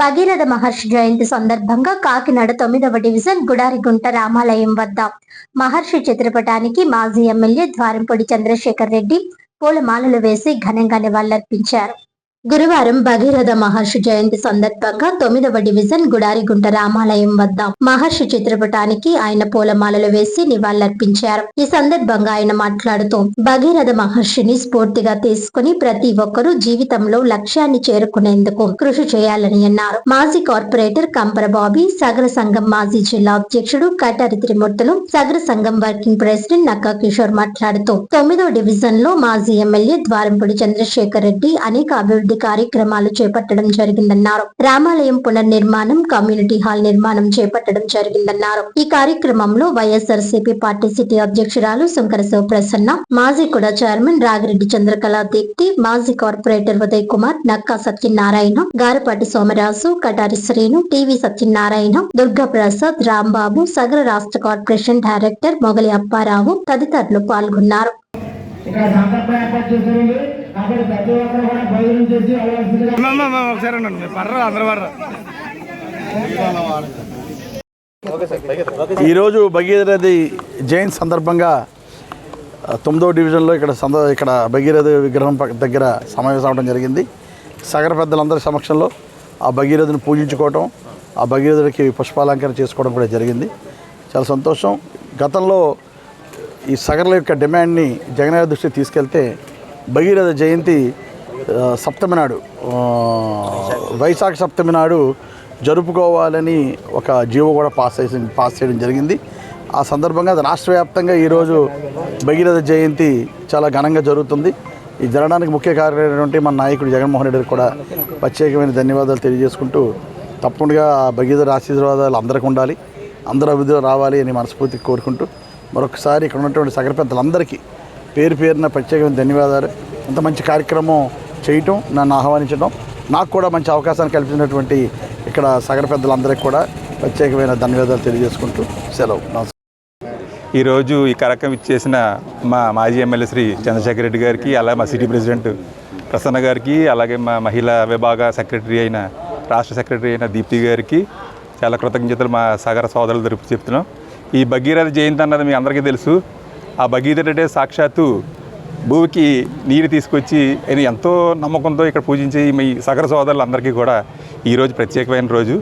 భగీరథ మహర్షి జయంతి సందర్భంగా కాకినాడ 9వ డివిజన్ గుడారిగుంట రామాలయం వద్ద మహర్షి చిత్రపటానికి మాజీ ఎమ్మెల్యే ద్వారంపూడి చంద్రశేఖర్ రెడ్డి పూలమాలలు వేసి ఘనంగా నివాళులర్పించారు. గురువారం భగీరథ మహర్షి జయంతి సందర్భంగా 9వ డివిజన్ గుడారిగుంట రామాలయం వద్ద మహర్షి చిత్రపటానికి ఆయన పూలమాలలు వేసి నివాళులర్పించారు. ఈ సందర్భంగా ఆయన మాట్లాడుతూ భగీరథ మహర్షిని స్ఫూర్తిగా తీసుకుని ప్రతి ఒక్కరూ జీవితంలో లక్ష్యాన్ని చేరుకునేందుకు కృషి చేయాలని అన్నారు. మాజీ కార్పొరేటర్ కంపర బాబీ, సగర సంఘం మాజీ జిల్లా అధ్యక్షుడు కటారి త్రిమూర్తులు, సగర సంఘం వర్కింగ్ ప్రెసిడెంట్ నక్కా కిషోర్ మాట్లాడుతూ 9వ డివిజన్ లో మాజీ ఎమ్మెల్యే ద్వారంపూడి చంద్రశేఖర్ రెడ్డి అనేక అభివృద్ధి కార్యక్రమాలు చేపట్టడం జరిగిందన్నారు. రామాలయం పునర్నిర్మాణం, కమ్యూనిటీ హాల్ నిర్మాణం చేపట్టడం జరిగిందన్నారు. ఈ కార్యక్రమంలో వైఎస్ఆర్సీపీ పార్టీ సిటీ అధ్యక్షురాలు శంకర శివప్రసన్న, మాజీ కూడా చైర్మన్ రాగిరెడ్డి చంద్రకళ దీప్తి, మాజీ కార్పొరేటర్ ఉదయ్ కుమార్, నక్కా సత్యనారాయణ, గారపాటి సోమరాజు, కటారి శ్రీను, టీవీ సత్యనారాయణ, దుర్గా ప్రసాద్, రాంబాబు, సగర రాష్ట్ర కార్పొరేషన్ డైరెక్టర్ మొగలి అప్పారావు తదితరులు పాల్గొన్నారు. ఈరోజు భగీరథి జయంతి సందర్భంగా 9వ డివిజన్లో ఇక్కడ భగీరథి విగ్రహం దగ్గర సమావేశం అవడం జరిగింది. సగర పెద్దలందరి సమక్షంలో ఆ భగీరథిని పూజించుకోవటం, ఆ భగీరథుడికి పుష్పాలంకరణ చేసుకోవడం కూడా జరిగింది. చాలా సంతోషం. గతంలో ఈ సగర్ల యొక్క డిమాండ్ని జగన్ దృష్టికి తీసుకెళ్తే భగీరథ జయంతి సప్తమి నాడు, వైశాఖ సప్తమి నాడు జరుపుకోవాలని ఒక జీవో కూడా పాస్ చేయడం జరిగింది. ఆ సందర్భంగా రాష్ట్ర వ్యాప్తంగా ఈరోజు భగీరథ జయంతి చాలా ఘనంగా జరుగుతుంది. ఈ జరగడానికి ముఖ్య కారణమైనటువంటి మన నాయకుడు జగన్మోహన్ రెడ్డి కూడా ప్రత్యేకమైన ధన్యవాదాలు తెలియజేసుకుంటూ, తప్పకుండా భగీరథ ఆశీర్వాదాలు అందరికీ ఉండాలి, అందరూ అభివృద్ధిలో రావాలి అని మనస్ఫూర్తిగా కోరుకుంటూ మరొకసారి ఇక్కడ ఉన్నటువంటి సగర పెద్దలందరికీ పేరు పేరున ప్రత్యేకమైన ధన్యవాదాలు. ఇంత మంచి కార్యక్రమం చేయటం, నన్ను ఆహ్వానించడం, నాకు కూడా మంచి అవకాశాన్ని కల్పించినటువంటి ఇక్కడ సగర పెద్దలందరికీ కూడా ప్రత్యేకమైన ధన్యవాదాలు తెలియజేసుకుంటూ సెలవు. ఈరోజు ఈ కార్యక్రమం ఇచ్చేసిన మా మాజీ ఎమ్మెల్యే శ్రీ చంద్రశేఖర్ రెడ్డి గారికి, అలాగే మా సిటీ ప్రెసిడెంట్ ప్రసన్న గారికి, అలాగే మా మహిళా విభాగ రాష్ట్ర సెక్రటరీ అయిన దీప్తి గారికి చాలా కృతజ్ఞతలు మా సగర సోదరులు తరపు చెప్తున్నాం. ఈ భగీరథ జయంతి అన్నది మీ అందరికీ తెలుసు. ఆ భగీరథుడే సాక్షాత్తు భూమికి నీరు తీసుకొచ్చి ఆయన ఎంతో నమ్మకంతో ఇక్కడ పూజించే మీ సగర సోదరులు అందరికీ కూడా ఈరోజు ప్రత్యేకమైన రోజు.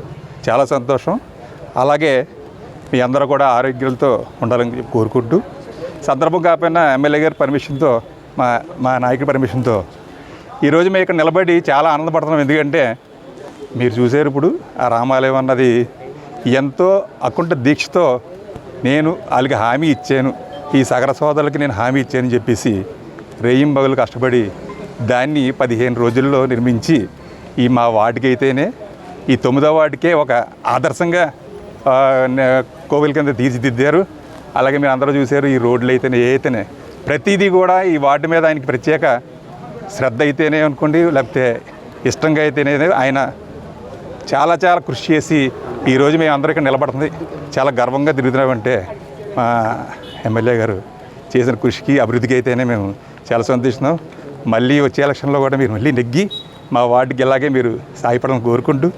చాలా సంతోషం. అలాగే మీ అందరూ కూడా ఆరోగ్యాలతో ఉండాలని కోరుకుంటూ, సందర్భం కాకపోయినా ఎమ్మెల్యే గారి పర్మిషన్తో, మా నాయకుడి పర్మిషన్తో ఈరోజు మేము ఇక్కడ నిలబడి చాలా ఆనందపడుతున్నాం. ఎందుకంటే మీరు చూసారు, ఇప్పుడు ఆ రామాలయం అన్నది ఎంతో అకుంఠ దీక్షతో నేను వాళ్ళకి హామీ ఇచ్చాను, ఈ సగర సోదరులకి నేను హామీ ఇచ్చానని చెప్పేసి రేయింబగలు కష్టపడి దాన్ని 15 రోజుల్లో నిర్మించి ఈ మా వార్డుకి అయితేనే ఈ 9వ వార్డుకే ఒక ఆదర్శంగా కోవిల కింద తీర్చిదిద్దారు. అలాగే మీరు అందరూ చూశారు, ఈ రోడ్లు అయితేనే ప్రతిదీ కూడా ఈ వార్డు మీద ఆయనకి ప్రత్యేక శ్రద్ధ అయితేనే అనుకోండి, లేకపోతే ఇష్టంగా అయితేనే ఆయన చాలా చాలా కృషి చేసి ఈరోజు మేము అందరూ ఇక్కడ నిలబడుతుంది చాలా గర్వంగా తిరుగుతున్నామంటే మా ఎమ్మెల్యే గారు చేసిన కృషికి, అభివృద్ధికి అయితేనే మేము చాలా సంతోషిస్తున్నాం. మళ్ళీ వచ్చే ఎలక్షన్లో కూడా మీరు మళ్ళీ నెగ్గి మా వార్డుకి ఇలాగే మీరు సాయపడాలని కోరుకుంటూ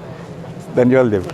ధన్యవాదాలు.